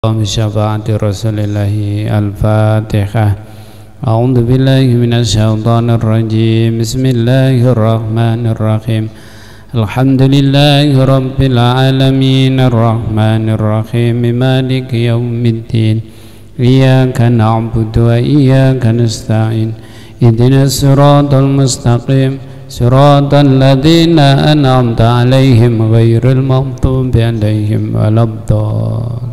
بشفاعة رسول الله الفاتحة. أعوذ بالله من الشيطان الرجيم. بسم الله الرحمن الرحيم. الحمد لله رب العالمين الرحمن الرحيم مالك يوم الدين. إياك نعبد وإياك نستعين. اهدنا الصراط المستقيم صراط الذين أنعمت عليهم غير المغضوب عليهم ولا الضالين.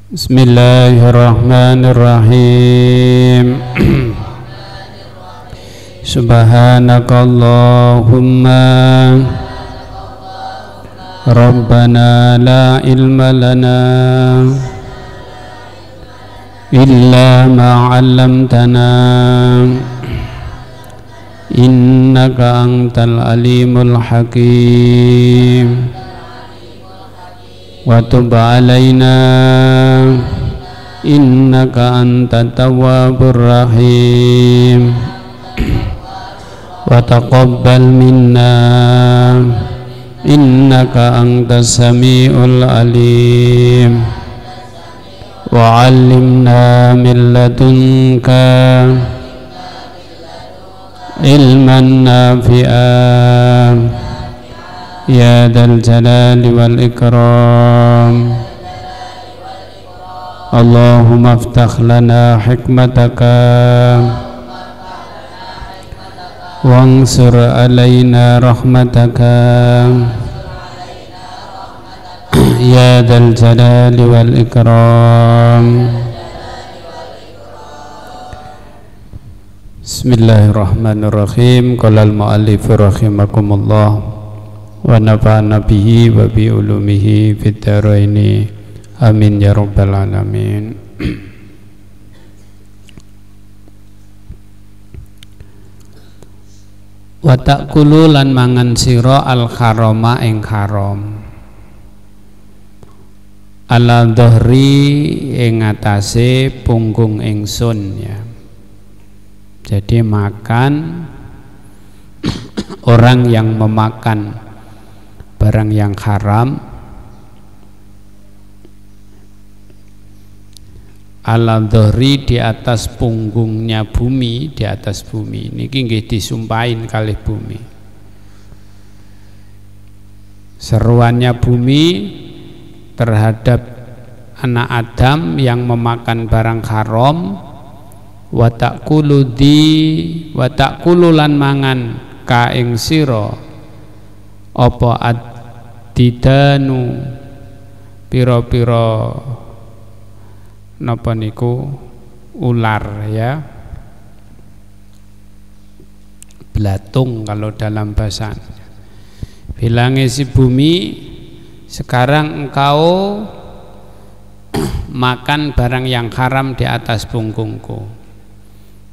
Bismillahirrahmanirrahim. Subhanakallahumma Rabbana la ilma lana illa ma 'allamtana innaka antal alimul hakim. Wa tub alaina innaka antat tawwabur rahim. Wa taqabbal minna innaka antas samiul alim. Wa 'allimna min ladunka ilman nafi'an ya dzal jalali wal ikram. Allahumma aftah lana hikmataka wansur alaina rahmataka ya dzal jalali wal ikram. Bismillahirrahmanirrahim. Qala al-mu'allif rahimakumullah wa nafa'ana bihi wa bi ulumihi fid dharaini amin ya rabbal alamin. Wa ta'kulu lan mangan sira al harama ing haram ala dhahri ing atase punggung ingsun ya. Jadi makan orang yang memakan barang yang haram ala dhahri di atas punggungnya bumi, di atas bumi niki nggih disumpahin kalih bumi. Seruannya bumi terhadap anak Adam yang memakan barang haram. Wa ta'kulu lan mangan ka ing sira apa ad-didanu pira-pira napa niku ular ya, belatung kalau dalam bahasa. Bilangnya si bumi, sekarang engkau makan barang yang haram di atas punggungku,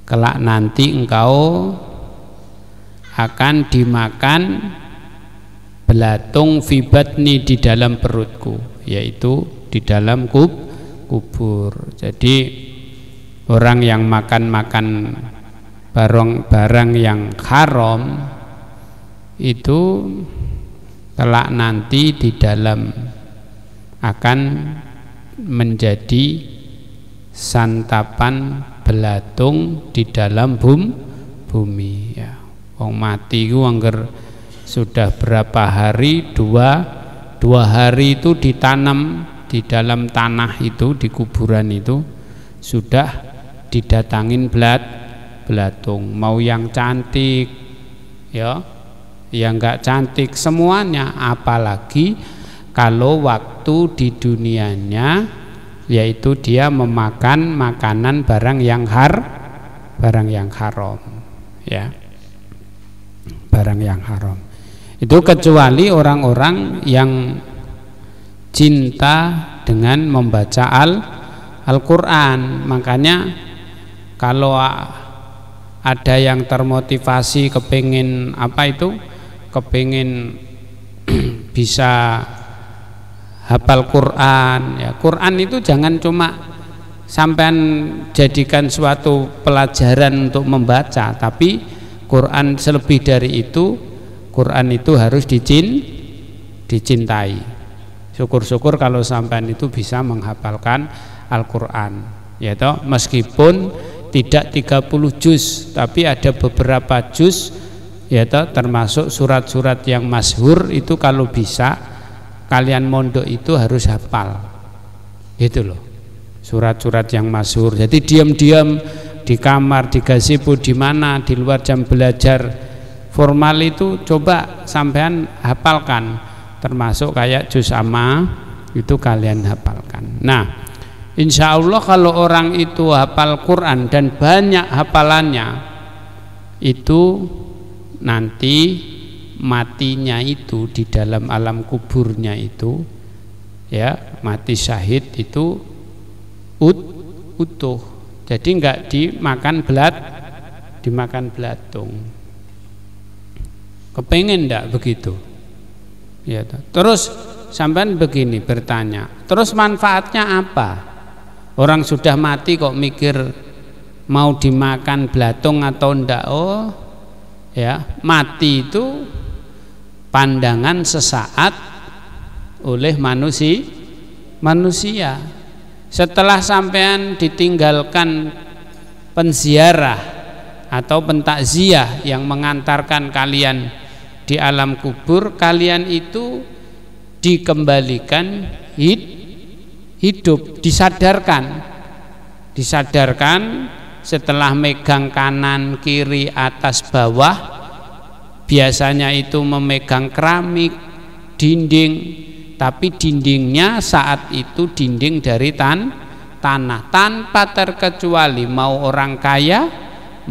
kelak nanti engkau akan dimakan belatung fi batni di dalam perutku, yaitu di dalam kubur. Jadi orang yang makan barang yang haram itu kelak nanti di dalam akan menjadi santapan belatung di dalam bumi ya. Wong mati ku angger sudah berapa hari, dua hari itu ditanam di dalam tanah itu, di kuburan itu sudah didatangin belatung, mau yang cantik ya, yang enggak cantik, semuanya. Apalagi kalau waktu di dunianya yaitu dia memakan makanan barang yang haram ya, barang yang haram itu, kecuali orang-orang yang cinta dengan membaca Al-Quran. Makanya kalau ada yang termotivasi kepingin kepingin bisa hafal Quran ya, Quran itu jangan cuma sampean jadikan suatu pelajaran untuk membaca, tapi Quran selebih dari itu. Quran itu harus dicintai. Syukur-syukur kalau sampean itu bisa menghafalkan Al-Qur'an, ya toh, meskipun tidak 30 juz, tapi ada beberapa juz, ya toh, termasuk surat-surat yang masyhur itu kalau bisa kalian mondok itu harus hafal. Gitu loh. Surat-surat yang masyhur. Jadi diam-diam di kamar, di gazebo, di mana, di luar jam belajar formal itu coba sampean hafalkan, termasuk kayak juz amma itu kalian hafalkan. Nah, insya Allah kalau orang itu hafal Quran dan banyak hafalannya, itu nanti matinya itu di dalam alam kuburnya itu, ya, mati syahid itu utuh. Jadi enggak dimakan belatung. Kepengen enggak begitu? Ya, terus sampean begini bertanya, terus manfaatnya apa? Orang sudah mati kok mikir mau dimakan belatung atau enggak? Oh, ya, mati itu pandangan sesaat oleh manusia. Setelah sampean ditinggalkan penziarah atau pentakziah yang mengantarkan kalian di alam kubur, kalian itu dikembalikan hidup, disadarkan setelah megang kanan, kiri, atas, bawah, biasanya itu memegang keramik, dinding, tapi dindingnya saat itu dinding dari tanah, tanpa terkecuali mau orang kaya,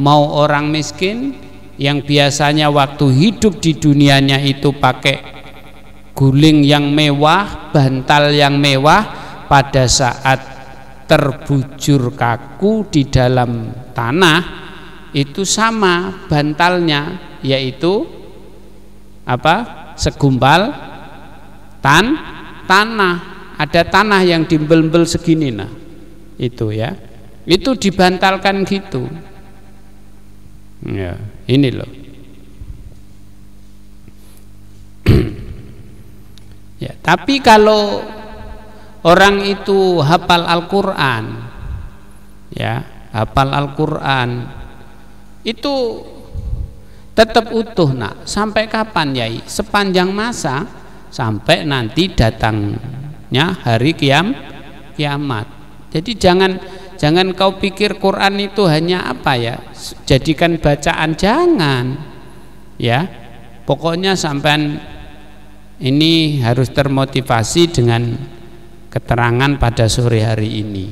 mau orang miskin, yang biasanya waktu hidup di dunianya itu pakai guling yang mewah, bantal yang mewah, pada saat terbujur kaku di dalam tanah itu sama bantalnya, yaitu apa? Segumpal tanah. Ada tanah yang dimbel-mbel segini, nah itu ya, itu dibantalkan gitu ya. Ini loh ya. Tapi kalau orang itu hafal Al-Quran, ya, hafal Al-Quran itu tetap utuh, nak. Sampai kapan, Yai? Sepanjang masa, sampai nanti datangnya hari kiamat. Jadi jangan kau pikir Quran itu hanya apa ya, jadikan bacaan, jangan ya. Pokoknya sampean ini harus termotivasi dengan keterangan pada sore hari ini.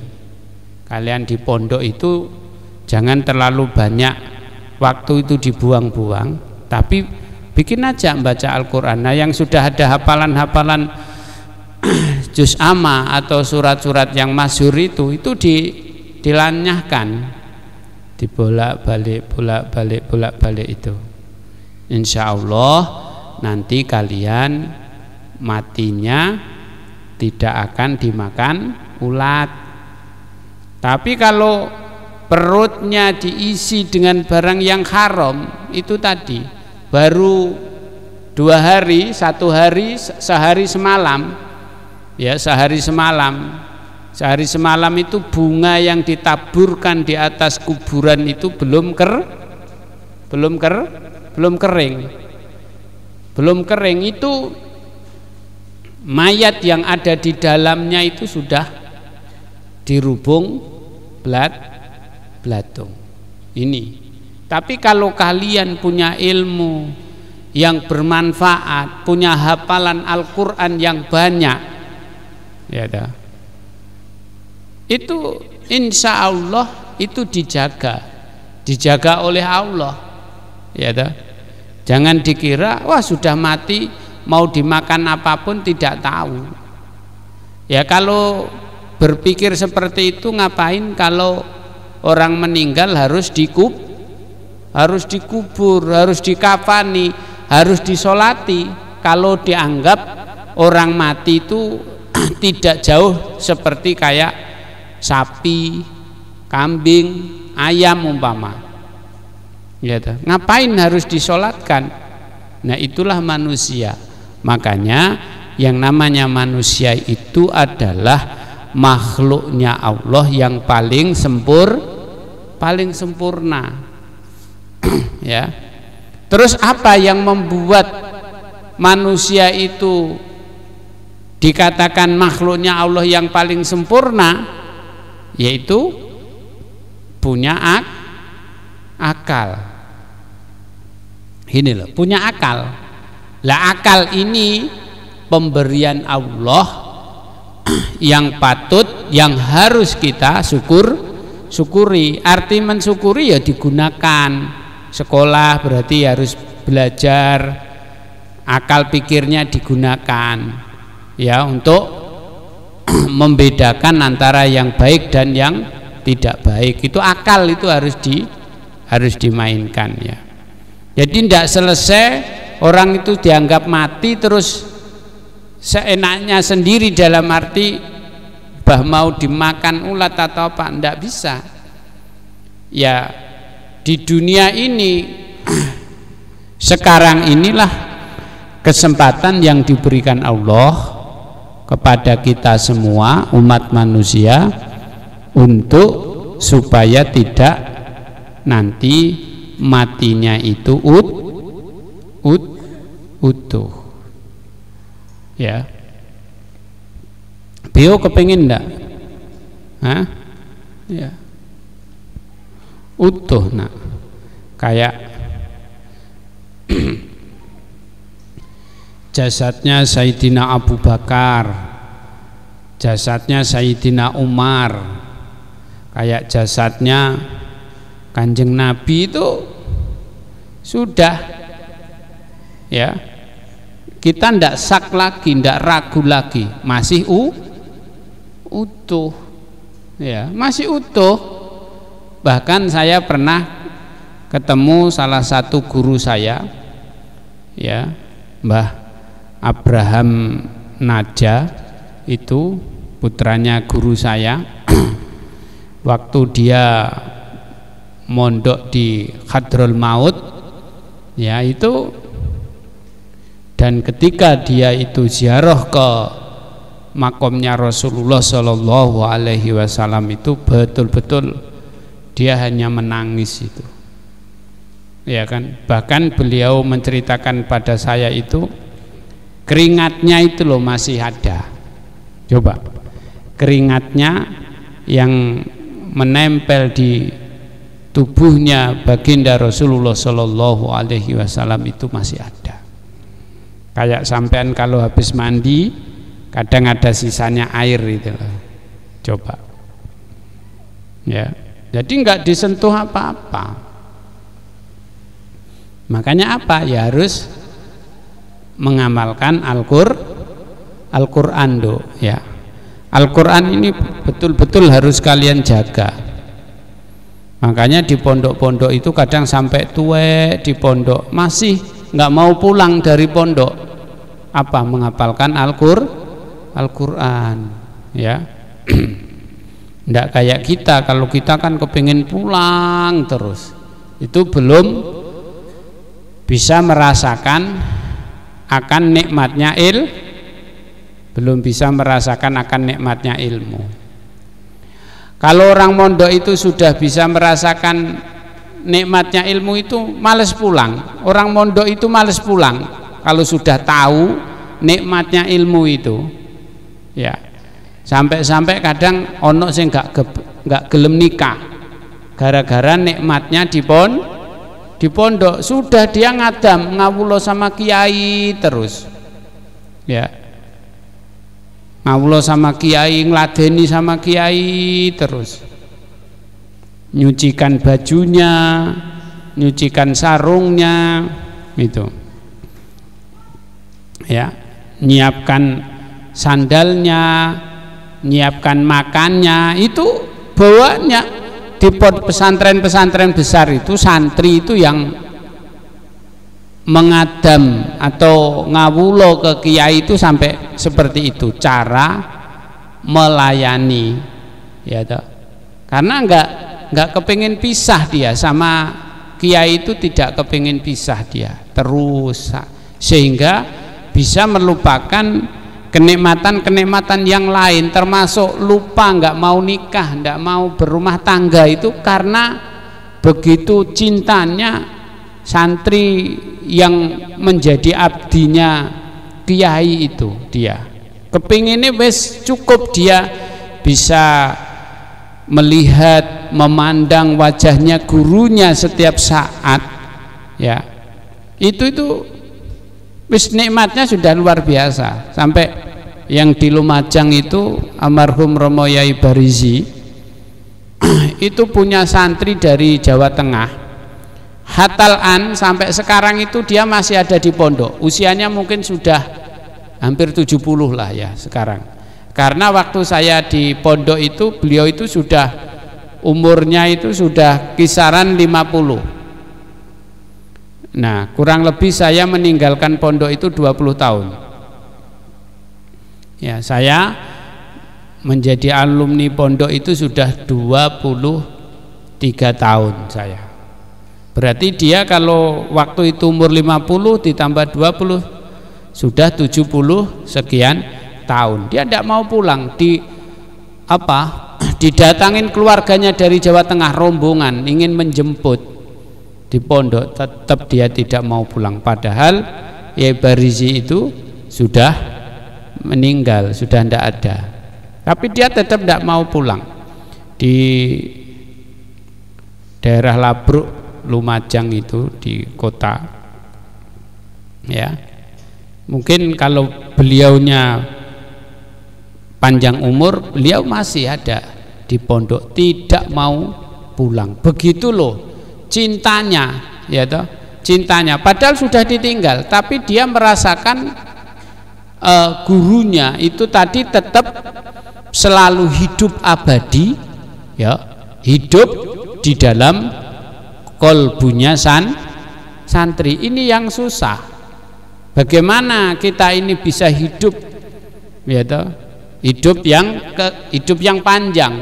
Kalian di pondok itu jangan terlalu banyak waktu itu dibuang-buang, tapi bikin aja baca Al-Quran. Nah, yang sudah ada hafalan-hafalan juz amma atau surat-surat yang masyhur itu dilanyahkan, bolak-balik itu. Insya Allah nanti kalian matinya tidak akan dimakan ulat. Tapi kalau perutnya diisi dengan barang yang haram, itu tadi baru 2 hari, 1 hari, sehari semalam, ya, sehari semalam itu bunga yang ditaburkan di atas kuburan itu belum kering, itu mayat yang ada di dalamnya itu sudah dirubung belatung ini. Tapi kalau kalian punya ilmu yang bermanfaat, punya hafalan Al-Quran yang banyak, ya dah, itu insya Allah itu dijaga oleh Allah, ya dah. Jangan dikira wah sudah mati mau dimakan apapun tidak tahu. Ya, kalau berpikir seperti itu ngapain kalau orang meninggal harus dikubur, harus dikafani, harus disolati. Kalau dianggap orang mati itu tidak jauh seperti kayak sapi, kambing, ayam umpama, ya, ngapain harus disolatkan? Nah, itulah manusia. Makanya yang namanya manusia itu adalah makhluknya Allah yang paling sempurna. Ya. Terus apa yang membuat manusia itu dikatakan makhluknya Allah yang paling sempurna? Yaitu punya akal. Ini loh, punya akal. Lah akal ini pemberian Allah yang patut, yang harus kita syukuri. Arti mensyukuri ya digunakan. Sekolah berarti harus belajar, akal pikirnya digunakan ya untuk membedakan antara yang baik dan yang tidak baik. Itu akal itu harus dimainkan ya. Jadi tidak selesai orang itu dianggap mati terus seenaknya sendiri, dalam arti mau dimakan ulat atau apa, tidak bisa ya. Di dunia ini sekarang inilah kesempatan yang diberikan Allah kepada kita semua umat manusia untuk supaya tidak nanti matinya itu utuh ya. Bio kepengin enggak? Hah? Ya. Utuh nak. Kayak jasadnya Sayyidina Abu Bakar, jasadnya Sayyidina Umar, kayak jasadnya Kanjeng Nabi itu sudah ya, kita ndak sak lagi, ndak ragu lagi, masih utuh ya, masih utuh. Bahkan saya pernah ketemu salah satu guru saya ya, Mbah Abraham Naja, itu putranya guru saya. Waktu dia mondok di Hadrul Maut ya itu, dan ketika dia itu ziarah ke makomnya Rasulullah Shallallahu Alaihi Wasallam itu betul-betul dia hanya menangis itu ya kan. Bahkan beliau menceritakan pada saya itu keringatnya itu loh masih ada, coba keringatnya yang menempel di tubuhnya baginda Rasulullah Shallallahu Alaihi Wasallam itu masih ada. Kayak sampean kalau habis mandi kadang ada sisanya air itu loh, coba ya. Jadi enggak disentuh apa-apa. Makanya apa? Ya harus mengamalkan Al-Qur'an do ya. Al-Qur'an ini betul-betul harus kalian jaga. Makanya di pondok-pondok itu kadang sampai tuwek di pondok masih enggak mau pulang dari pondok. Apa? Menghafalkan Al-Qur'an ya. Tidak kayak kita, kalau kita kan kepingin pulang terus, itu belum bisa merasakan akan nikmatnya belum bisa merasakan akan nikmatnya ilmu. Kalau orang mondok itu sudah bisa merasakan nikmatnya ilmu itu males pulang. Orang mondok itu males pulang kalau sudah tahu nikmatnya ilmu itu ya. Sampai-sampai kadang ono sing gak gelem nikah gara-gara nikmatnya di pondok. Sudah dia ngadam ngawulo sama kiai terus ya, ngawulo sama kiai, ngladeni sama kiai terus, nyucikan bajunya, nyucikan sarungnya itu ya, nyiapkan sandalnya, nyiapkan makannya, itu bawanya di pesantren-pesantren besar itu santri itu yang mengadam atau ngawulo ke kiai itu sampai seperti itu cara melayani ya toh. Karena enggak kepingin pisah dia sama kiai itu, tidak kepingin pisah dia terus, sehingga bisa melupakan kenikmatan-kenikmatan yang lain, termasuk lupa nggak mau nikah, nggak mau berumah tangga, itu karena begitu cintanya santri yang menjadi abdinya kiai itu. Dia kepinginnya wes cukup dia bisa melihat, memandang wajahnya gurunya setiap saat, ya itu wis nikmatnya sudah luar biasa. Sampai yang di Lumajang itu almarhum Romo Yai Barizi itu punya santri dari Jawa Tengah, Hatalan, sampai sekarang itu dia masih ada di pondok, usianya mungkin sudah hampir 70 lah ya sekarang. Karena waktu saya di pondok itu beliau itu sudah umurnya itu sudah kisaran 50. Nah, kurang lebih saya meninggalkan pondok itu 20 tahun. Ya, saya menjadi alumni pondok itu sudah 23 tahun saya. Berarti dia kalau waktu itu umur 50 ditambah 20 sudah 70 sekian tahun. Dia tidak mau pulang. Didatangin keluarganya dari Jawa Tengah, rombongan ingin menjemput di pondok, tetap dia tidak mau pulang. Padahal Yai Barizi itu sudah meninggal, sudah tidak ada. Tapi dia tetap tidak mau pulang. Di daerah Labruk, Lumajang itu di kota, ya. Mungkin kalau beliaunya panjang umur, beliau masih ada di pondok, tidak mau pulang. Begitu loh cintanya, ya toh, cintanya. Padahal sudah ditinggal, tapi dia merasakan gurunya itu tadi tetap selalu hidup abadi, ya, hidup di dalam kolbunya santri. Ini yang susah. Bagaimana kita ini bisa hidup, ya toh, hidup yang panjang.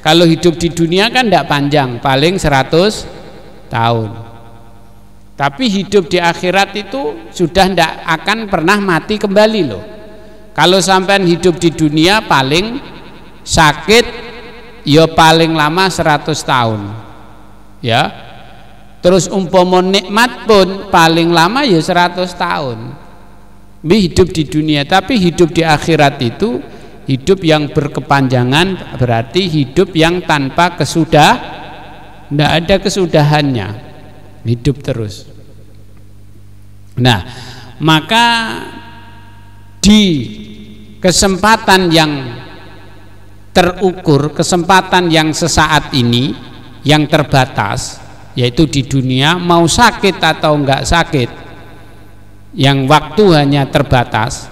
Kalau hidup di dunia kan tidak panjang, paling 100 tahun. Tapi hidup di akhirat itu sudah tidak akan pernah mati kembali loh. Kalau sampean hidup di dunia paling sakit ya paling lama 100 tahun, ya. Terus umpama nikmat pun paling lama ya 100 tahun. Hidup di dunia, tapi hidup di akhirat itu hidup yang berkepanjangan, berarti hidup yang tanpa tidak ada kesudahannya, hidup terus. Nah, maka di kesempatan yang terukur, kesempatan yang sesaat ini, yang terbatas, yaitu di dunia, mau sakit atau enggak sakit, yang waktu hanya terbatas,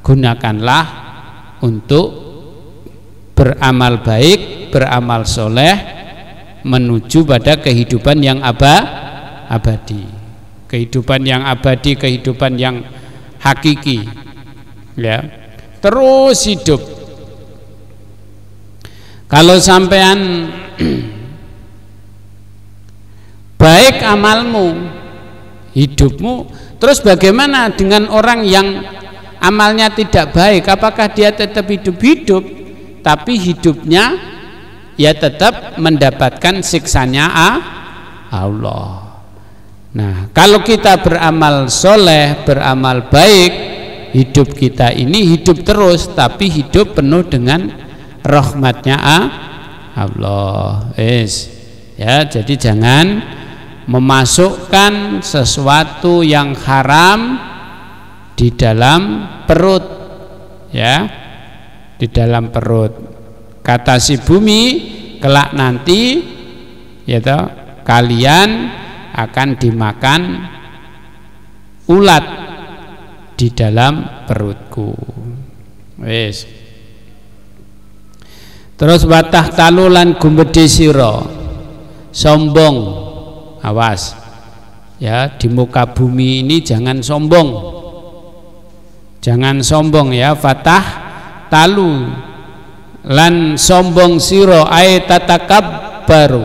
gunakanlah untuk beramal baik, beramal soleh, menuju pada kehidupan yang abadi, kehidupan yang abadi, kehidupan yang hakiki, ya, terus hidup. Kalau sampean baik amalmu, hidupmu, terus bagaimana dengan orang yang amalnya tidak baik? Apakah dia tetap hidup-hidup tapi hidupnya ya tetap mendapatkan siksanya Allah? Nah, kalau kita beramal soleh, beramal baik, hidup kita ini hidup terus, tapi hidup penuh dengan rahmatnya Allah. Ya, jadi jangan memasukkan sesuatu yang haram di dalam perut, ya, di dalam perut. Kata si bumi, kelak nanti, ya toh, kalian akan dimakan ulat di dalam perutku. Wes. Terus watah talulan gumbedi sira, sombong. Awas ya, di muka bumi ini jangan sombong, jangan sombong ya. Fatah talu lan sombong siro ay tatakabbaru,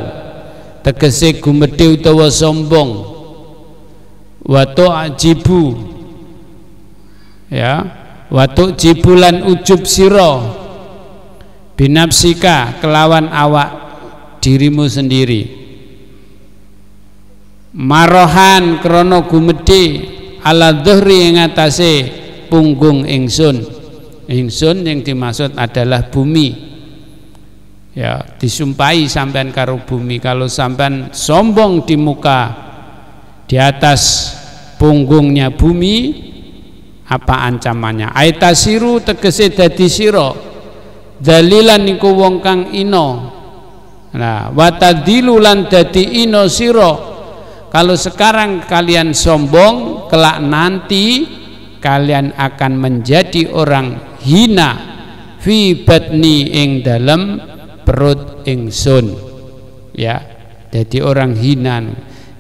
tegese gumedhe utawa sombong, wa tu'jibu ya, wa tujibulan ujub sira binafsika kelawan awak dirimu sendiri, marohan krono gumedhe ala dhuhri ing atase punggung ingsun. Ingsun yang dimaksud adalah bumi. Ya, disumpahi sampean karo bumi. Kalau sampean sombong di muka di atas punggungnya bumi, apa ancamannya? Aitasiru tegese dadi sira dalilan niku wong kang ino. Nah, watadilu lan dadi ino sira. Kalau sekarang kalian sombong, kelak nanti kalian akan menjadi orang hina fi batni ing dalam perut ingsun. Ya, jadi orang hina.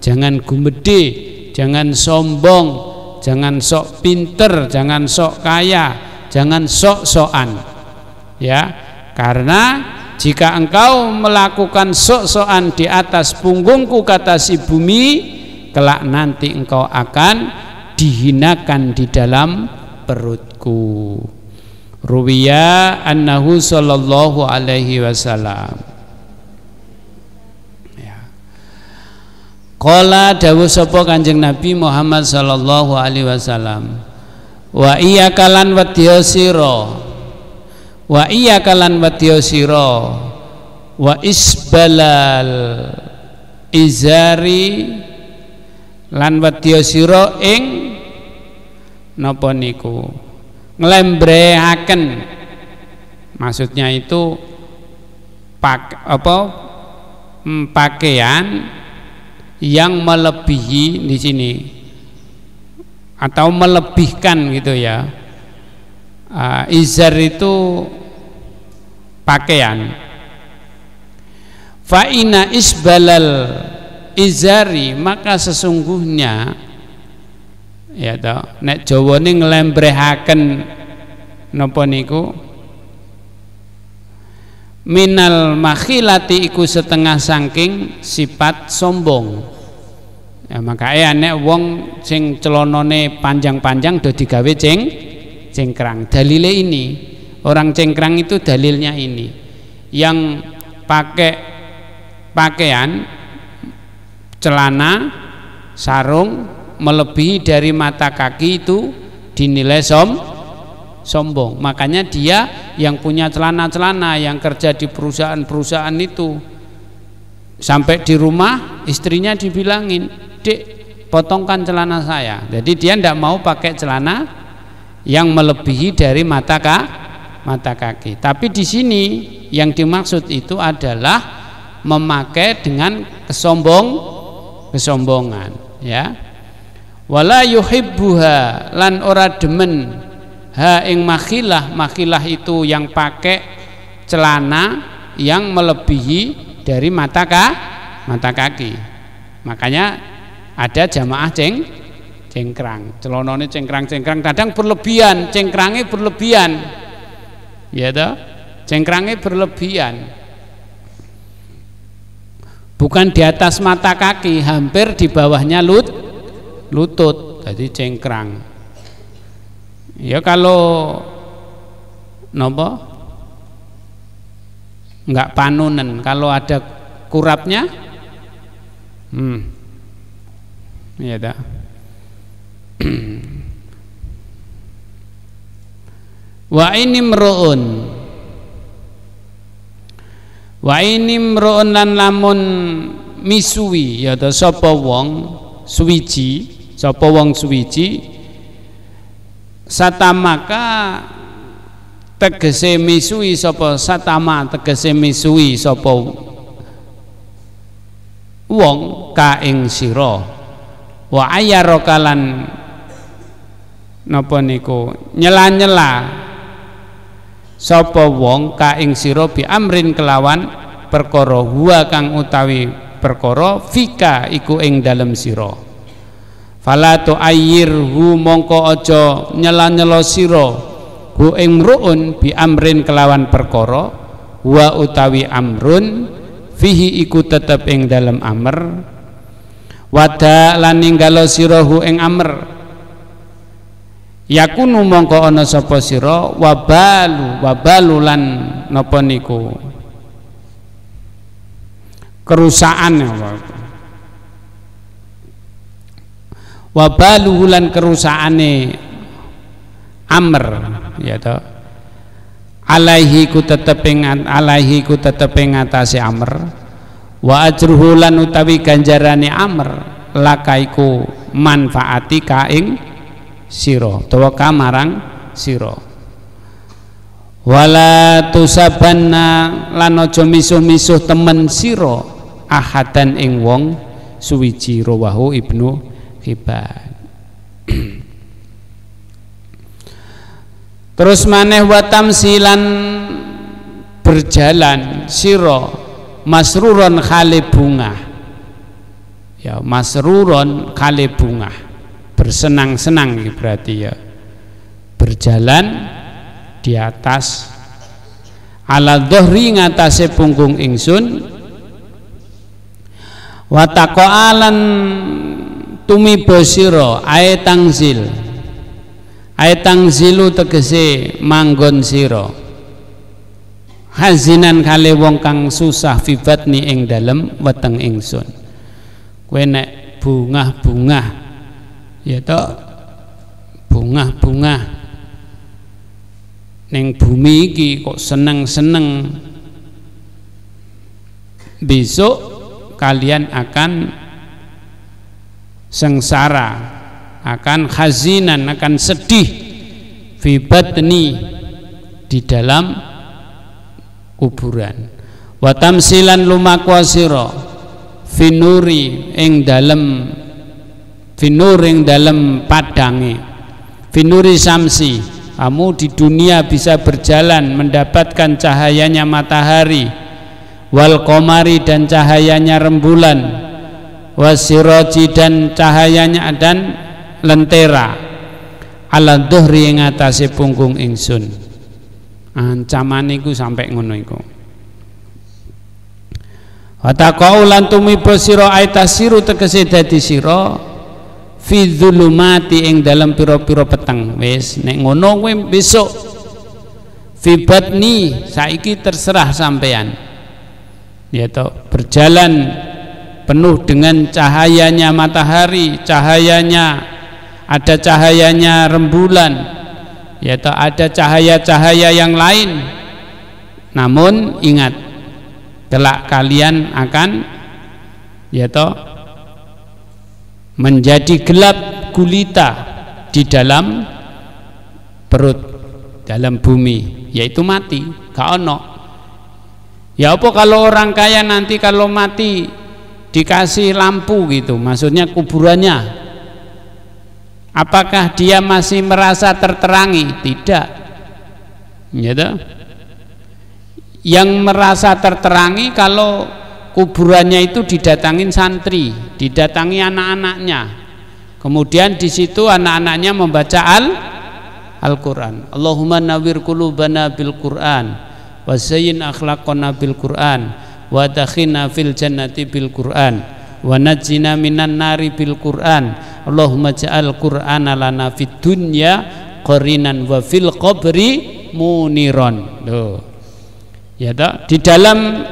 Jangan gumedhe, jangan sombong, jangan sok pinter, jangan sok kaya, jangan sok-sokan. Ya, karena jika engkau melakukan sok-sokan di atas punggungku, kata si bumi, kelak nanti engkau akan dihinakan di dalam perutku. Ruwiya annahu sallallahu alaihi wasallam. Ya. Qala dawuh sapa Kanjeng Nabi Muhammad sallallahu alaihi wasallam, wa iyyaka lan wadya sira, wa iyyaka lan wadya sira, wa isbalal izari lan wadya sira ing napa niku nglembrehaken. Maksudnya itu pakaian yang melebihi di sini atau melebihkan gitu ya. Izar itu pakaian. Fa inna isbalal izari, maka sesungguhnya ya toh nek Jawane nglembrehaken napa niku minal makhilati iku setengah saking sifat sombong. Ya makanya nek wong sing celonone panjang-panjang do digawe cengkrang. Dalile ini, orang cengkrang itu dalilnya ini. Yang pakai pakaian celana sarung melebihi dari mata kaki itu dinilai sombong. Makanya dia yang punya celana-celana, yang kerja di perusahaan-perusahaan itu, sampai di rumah istrinya dibilangin, "Dek, potongkan celana saya." Jadi dia tidak mau pakai celana yang melebihi dari mata kaki. Tapi di sini yang dimaksud itu adalah memakai dengan kesombongan, ya. Wala yuhibbuha lan ora demen ha ing makhilah. Makhilah itu yang pakai celana yang melebihi dari mata kaki. Makanya ada jamaah cengkrang, celonone cengkrang-cengkrang, kadang berlebihan, cengkrangnya berlebihan, ya toh, cengkrangnya berlebihan, bukan di atas mata kaki, hampir di bawahnya lutut, jadi cengkrang. Ya kalau nopo enggak panunen, kalau ada kurapnya, ya dah. Wa ini mruun lan lamun misui, ya dah sapa wong suwiji, sapa wong suwiji satamaka tegese misui sapa satama tegese misui sapa wong ka ing sira wa ayyarakalan napa niku nyela-nyela sapa wong ka ing sira bi amrin kelawan perkara huwa kang utawi perkara fika iku ing dalem sira. Fala tu'ayyirhu mongko aja nyela-nyela sira hu ing mruun bi amrin kelawan perkara wa utawi amrun fihi iku tetep ing dalem amr wada lan ninggalo sira hu ing amr yakunu mongko ana sapa sira wabalu lan napa niku kerusakan apa wabalu lan kerusakane amr ya to alaihi ku tetep ing atase amr wa ajruhu lan utawi ganjarane amr lakaiku manfaati ka ing sira utawa kamarang sira wala tusabanna lan aja misuh-misuh temen sira ahadan ing wong suwiji rawahu Ibnu Hibban. Terus maneh wa tamsilan berjalan sira masruron khale bunga ya masruron khale bunga bersenang-senang berarti ya berjalan di atas ala dhuhri ngatasé punggung ingsun wa taqalan tumiba sira ae tangzilu tegese manggon sira hazinan kale wong kang susah fibatni ing dalem weteng ingsun kowe nek bungah-bungah ya to bungah-bungah ning bumi iki kok seneng-seneng besok kalian akan sengsara, akan khazinan, akan sedih fi batni di dalam kuburan wa tamsilan lumakwa sira finuri ing dalem padange finuri samsi kamu di dunia bisa berjalan mendapatkan cahayanya matahari wal qamari dan cahayanya rembulan wasiraji dan cahayanya dan lentera ala dhuhri ing atase punggung ingsun ancaman iku sampai ngono iku wa taqaulan tumiba sira aitasiru tegese dadi sira fi dzulumati ing dalam pira-pira peteng wis nek ngono kowe besok fi batni saiki terserah sampean ya toh berjalan penuh dengan cahayanya matahari ada cahayanya rembulan ya toh ada cahaya-cahaya yang lain namun ingat kelak kalian akan ya toh menjadi gelap gulita di dalam perut dalam bumi yaitu mati gak ono ya apa kalau orang kaya nanti kalau mati dikasih lampu gitu maksudnya kuburannya apakah dia masih merasa terterangi? Tidak gitu. Yang merasa terterangi kalau kuburannya itu didatangin santri, didatangi anak-anaknya. Kemudian di situ anak-anaknya membaca Al-Qur'an. Allahumma nawwir qulubana bil Qur'an wa zayyin akhlaqana bil Qur'an wa dakhina fil jannati bil Qur'an wa najjina minan nari bil Qur'an. Allahumma ja'al Qur'ana lana fid dunya qarinan wa fil qabri muniron. Loh. Ya toh, di dalam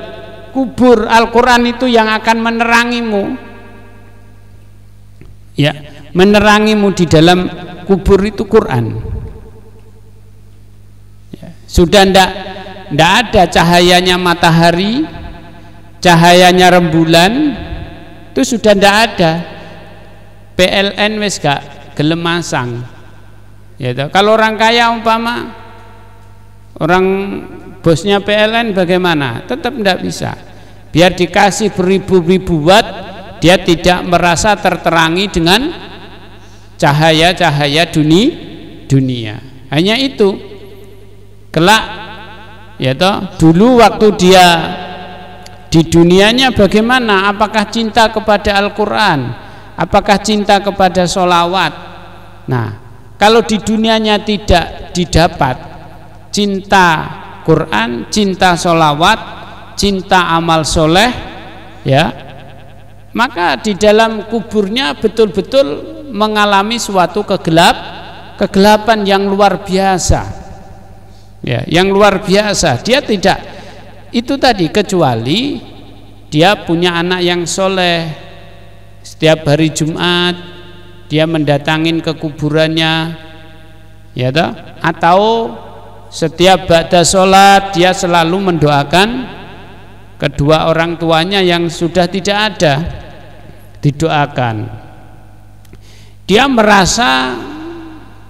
kubur Al-Quran itu yang akan menerangimu ya menerangimu di dalam kubur itu Quran ya. Sudah ndak ada cahayanya matahari cahayanya rembulan itu sudah ndak ada PLN wis gak gelem masang ya toh. Kalau orang kaya umpama orang bosnya PLN bagaimana? Tetap tidak bisa. Biar dikasih beribu-ribu watt, dia tidak merasa terterangi dengan cahaya-cahaya dunia. Hanya itu. Kelak, ya toh, dulu waktu dia di dunianya bagaimana? Apakah cinta kepada Al-Quran? Apakah cinta kepada sholawat? Nah, kalau di dunianya tidak didapat cinta Quran, cinta sholawat, cinta amal soleh, ya, maka di dalam kuburnya betul-betul mengalami suatu kegelapan yang luar biasa, ya, yang luar biasa. Dia tidak itu tadi, kecuali dia punya anak yang soleh, setiap hari Jumat dia mendatangin ke kuburannya, ya toh? Atau setiap ba'da sholat dia selalu mendoakan kedua orang tuanya yang sudah tidak ada, didoakan. Dia merasa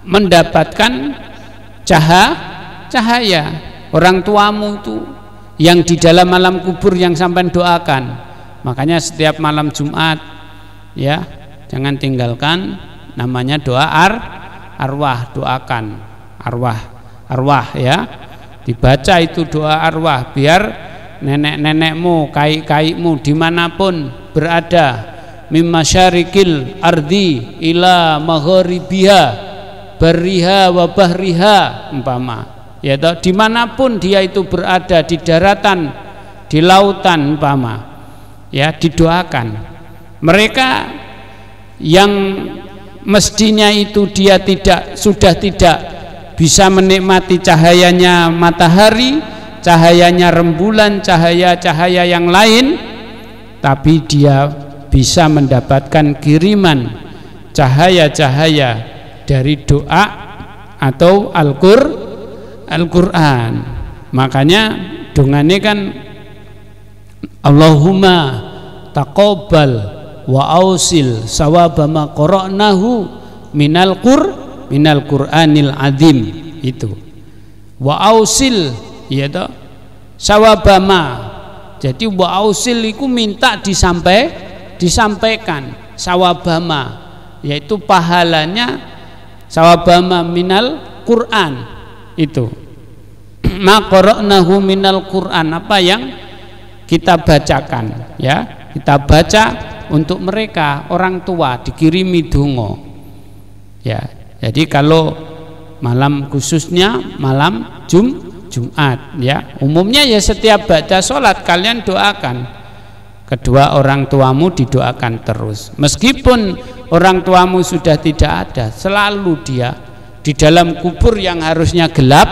mendapatkan cahaya. Orang tuamu itu yang di dalam alam kubur yang sampai doakan. Makanya setiap malam Jumat, ya, jangan tinggalkan namanya doa arwah, doakan arwah, ya, dibaca itu doa arwah biar nenek-nenekmu, kai-kaikmu dimanapun berada, mimma syarikil ardi ila magharibiha bariha wa bahriha, umpama, ya toh, dimanapun dia itu berada, di daratan, di lautan, umpama, ya, didoakan. Mereka yang mestinya itu dia sudah tidak bisa menikmati cahayanya matahari, cahayanya rembulan, cahaya-cahaya yang lain, tapi dia bisa mendapatkan kiriman cahaya-cahaya dari doa atau Al-Quran. Makanya dongane kan Allahumma taqabbal wa ausil sawaba ma qara'nahu minal Qur'anil azim, itu wa ausil, ya toh, sawabama. Jadi wa ausil itu minta disampaikan sawabama, yaitu pahalanya sawabama minal Qur'an, itu ma qara'nahu minal Qur'an, apa yang kita bacakan, ya, kita baca untuk mereka orang tua, dikirimi donga, ya. Jadi kalau malam, khususnya malam Jumat, ya, umumnya ya setiap ba'da sholat kalian doakan kedua orang tuamu, didoakan terus, meskipun orang tuamu sudah tidak ada, selalu dia di dalam kubur yang harusnya gelap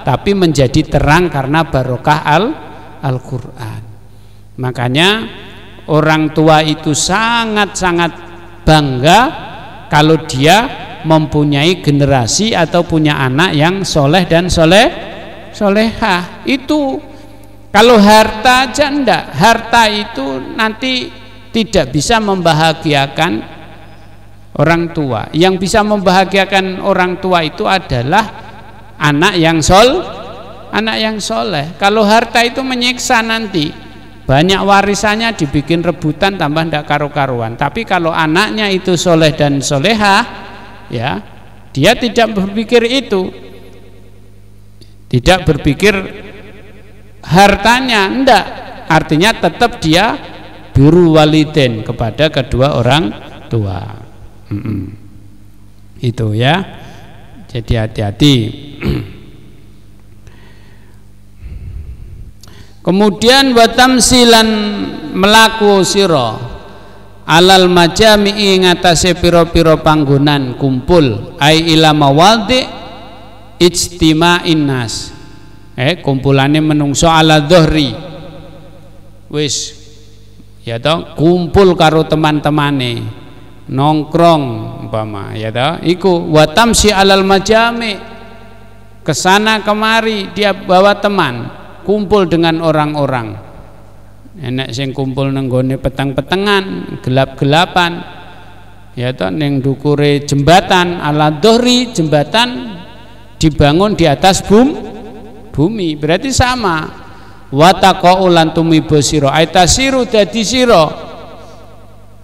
tapi menjadi terang karena barokah Al-Quran. Makanya orang tua itu sangat-sangat bangga kalau dia mempunyai generasi atau punya anak yang soleh dan solehah. Itu kalau harta aja enggak, harta itu nanti tidak bisa membahagiakan orang tua. Yang bisa membahagiakan orang tua itu adalah anak yang soleh. Kalau harta itu menyiksa nanti, banyak warisannya dibikin rebutan tambah ndak karu-karuan. Tapi kalau anaknya itu soleh dan solehah, ya, dia tidak berpikir itu, tidak berpikir hartanya, enggak, artinya tetap dia biru waliden kepada kedua orang tua. Itu, ya, jadi hati-hati. Kemudian watamsilan melaku siro alal majami'i ngatasé pira-pira panggonan kumpul, ai ila mawadhi ijtima'in nas, kumpulane menungso ala dhuhri, wis, ya toh, kumpul karo teman-temane, nongkrong umpama, ya toh, iku watamsi alal majami', kesana kemari dia bawa teman, kumpul dengan orang-orang. Enak sing kumpul nang gone petang-petengan, gelap-gelapan, ya toh, ning dukure jembatan ala dhuhri, jembatan dibangun di atas bumi, berarti sama. Wa taqau lan tumibo sira aitasiru dadi sira,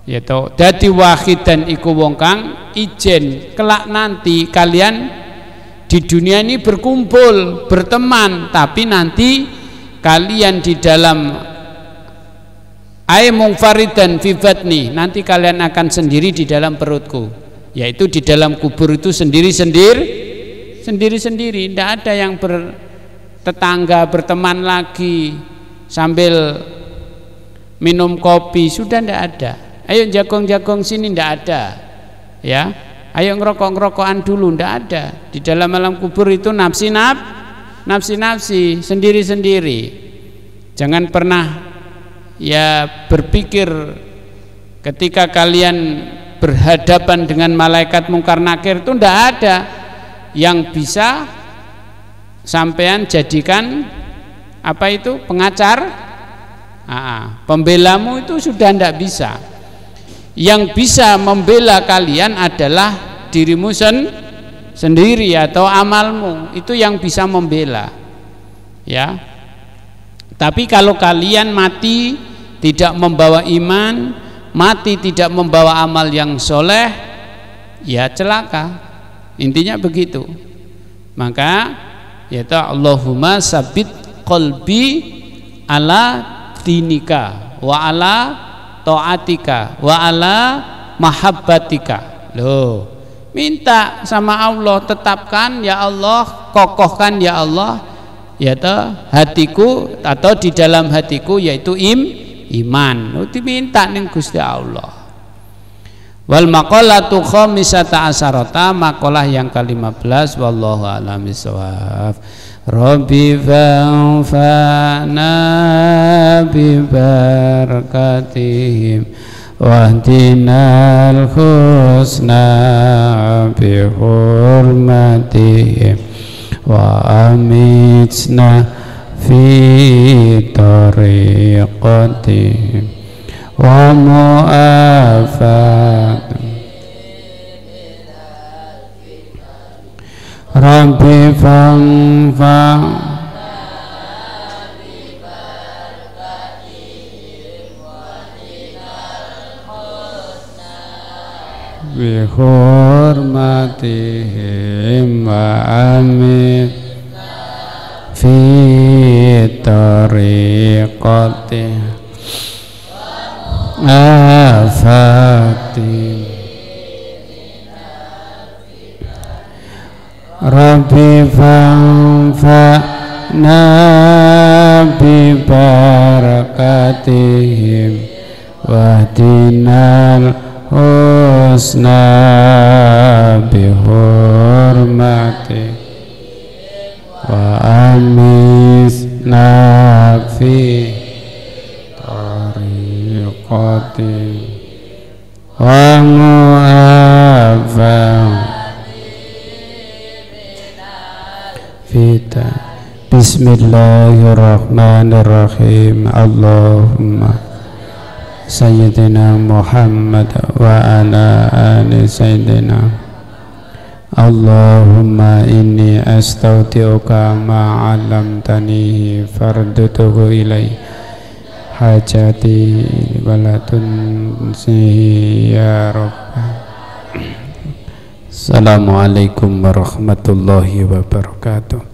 ya toh, dadi wahidan iku wong kang ijen kelak nanti kalian di dunia ini berkumpul, berteman, tapi nanti kalian di dalam ay mungfaridan fi batni, nanti kalian akan sendiri di dalam perutku, yaitu di dalam kubur itu sendiri-sendiri, tidak ada yang bertetangga, berteman lagi sambil minum kopi, sudah tidak ada. Ayo jagong-jagong sini, tidak ada, ya. ayo ngerokok-ngerokokan dulu, ndak ada. Di dalam alam kubur itu nafsi-nafsi, sendiri-sendiri. Jangan pernah ya berpikir ketika kalian berhadapan dengan malaikat mungkar nakir itu ndak ada yang bisa sampean jadikan apa itu pengacar, pembelamu itu sudah ndak bisa. Yang bisa membela kalian adalah dirimu sendiri atau amalmu, itu yang bisa membela ya. Tapi kalau kalian mati tidak membawa iman, mati tidak membawa amal yang soleh, ya celaka. Intinya begitu. Maka yaitu Allahumma sabit qalbi ala dinika wa ala taatika wa ala mahabbatika. Loh, minta sama Allah, tetapkan ya Allah, kokohkan ya Allah yaitu hatiku atau di dalam hatiku yaitu iman. Diminta ning Gusti Allah. Wal maqalatu khamisata asarata, maqalah yang ke-15, wallahu a'lam bishawab. Rabbi fa'fana bi barakatihim wahdinal husna bi hurmatihim wa amitna fi tariqatihim wa mu'afat. Rabbi fa'fa bi hurmatihim wa amin fi tariqatihim afatim. Rabbi fa'fa'na bi barakatihim wahdinal husna bi hurmati wa amisna fi tariqati wa mu'afam fita. Bismillahirrahmanirrahim. Allahumma Sayyidina Muhammad wa ala ali Sayyidina. Allahumma inni astaudiuka ma 'allamtani fardutuhu ilai hajati walatun ya Rabb. Assalamualaikum warahmatullahi wabarakatuh.